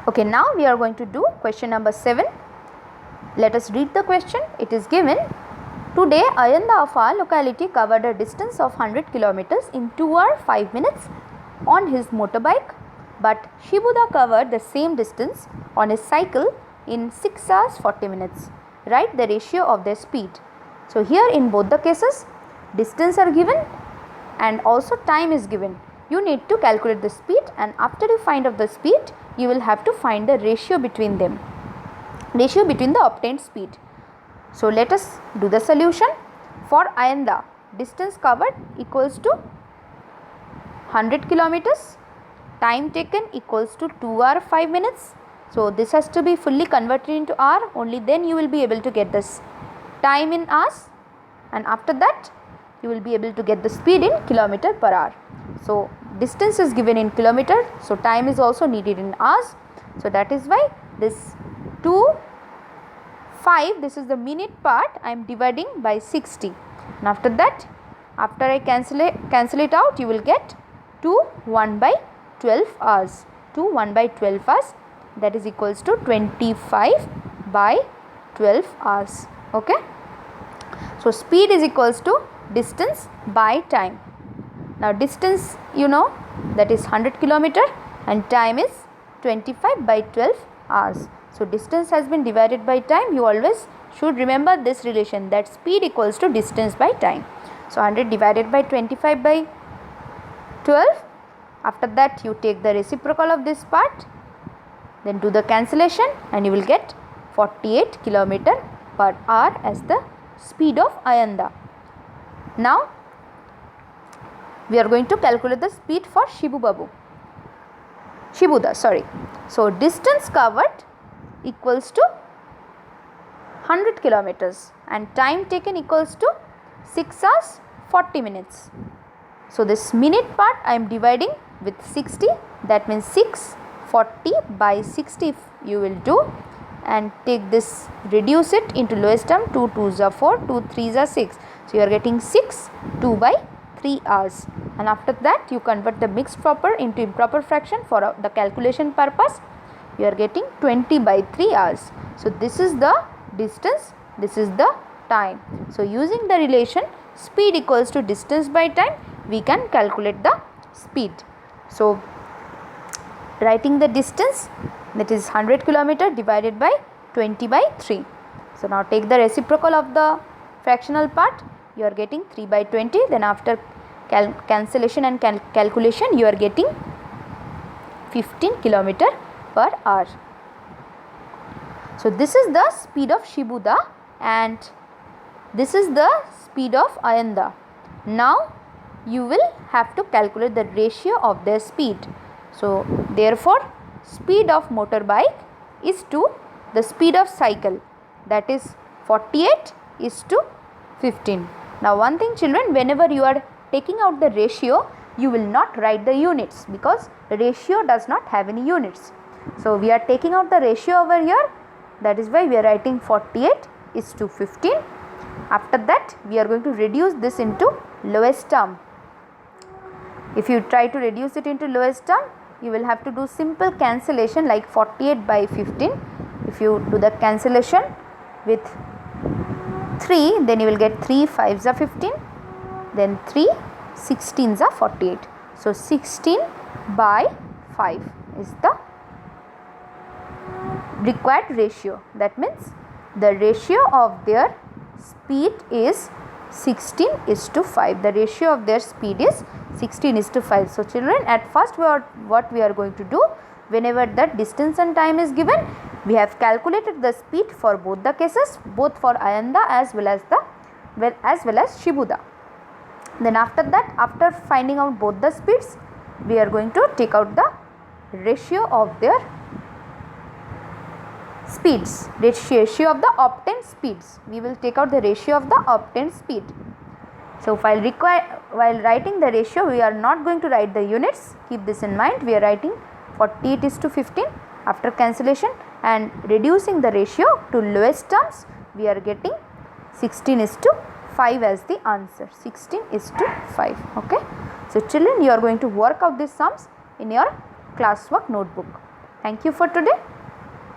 Okay, now we are going to do question number 7. Let us read the question. It is given, today Ayanda of our locality covered a distance of 100 kilometers in 2 hours 5 minutes on his motorbike, but Shibuda covered the same distance on his cycle in 6 hours 40 minutes. Write the ratio of their speed. So here in both the cases, distance are given and also time is given. You need to calculate the speed, and after you find out the speed, you will have to find the ratio between them, ratio between the obtained speed. So let us do the solution. For Ayanda, distance covered equals to 100 kilometers, time taken equals to 2 hours 5 minutes. So this has to be fully converted into hour, only then you will be able to get this time in hours, and after that you will be able to get the speed in kilometer per hour. So distance is given in kilometer, so time is also needed in hours. So that is why this 2 5, this is the minute part, I am dividing by 60, and after that, after I cancel it out, you will get 2 1 by 12 hours. 2 1 by 12 hours, that is equals to 25 by 12 hours. Okay. So speed is equals to distance by time. Now distance, you know, that is 100 kilometer and time is 25 by 12 hours. So distance has been divided by time. You always should remember this relation, that speed equals to distance by time. So 100 divided by 25 by 12. After that you take the reciprocal of this part, then do the cancellation, and you will get 48 kilometer per hour as the speed of Ayanda. Now we are going to calculate the speed for Shibuda. So distance covered equals to 100 kilometers and time taken equals to 6 hours 40 minutes. So this minute part I am dividing with 60, that means 640 by 60 you will do, and take this, reduce it into lowest term, 2 2s are 4, 2 3s are 6. So you are getting 6 2 by 3 hours, and after that you convert the mixed proper into improper fraction for the calculation purpose. You are getting 20 by 3 hours. So this is the distance, this is the time. So using the relation speed equals to distance by time, we can calculate the speed. So writing the distance, that is 100 kilometer divided by 20 by 3. So now take the reciprocal of the fractional part, you are getting 3 by 20, then after cancellation and calculation you are getting 15 kilometer per hour. So this is the speed of Shibuda and this is the speed of Ayanda. Now you will have to calculate the ratio of their speed. So therefore speed of motorbike is to the speed of cycle, that is 48 is to 15. Now one thing children, whenever you are taking out the ratio, you will not write the units because ratio does not have any units. So we are taking out the ratio over here, that is why we are writing 48 is to 15. After that we are going to reduce this into lowest term. If you try to reduce it into lowest term, you will have to do simple cancellation like 48 by 15. If you do the cancellation with 3, then you will get 3 5s are 15, then 3 16s are 48. So 16 by 5 is the required ratio. That means the ratio of their speed is 16 is to 5. The ratio of their speed is 16 is to 5. So children, at first what we are going to do, whenever the distance and time is given, we have calculated the speed for both the cases, both for Ayanda as well as Shibuda. Then after that, after finding out both the speeds, we are going to take out the ratio of their speeds, ratio of the obtained speeds. We will take out the ratio of the obtained speed. So while writing the ratio, we are not going to write the units. Keep this in mind. We are writing 48 is to 15 after cancellation and reducing the ratio to lowest terms. We are getting 16 is to 5 as the answer. 16 is to 5. Okay. So children, you are going to work out these sums in your classwork notebook. Thank you for today.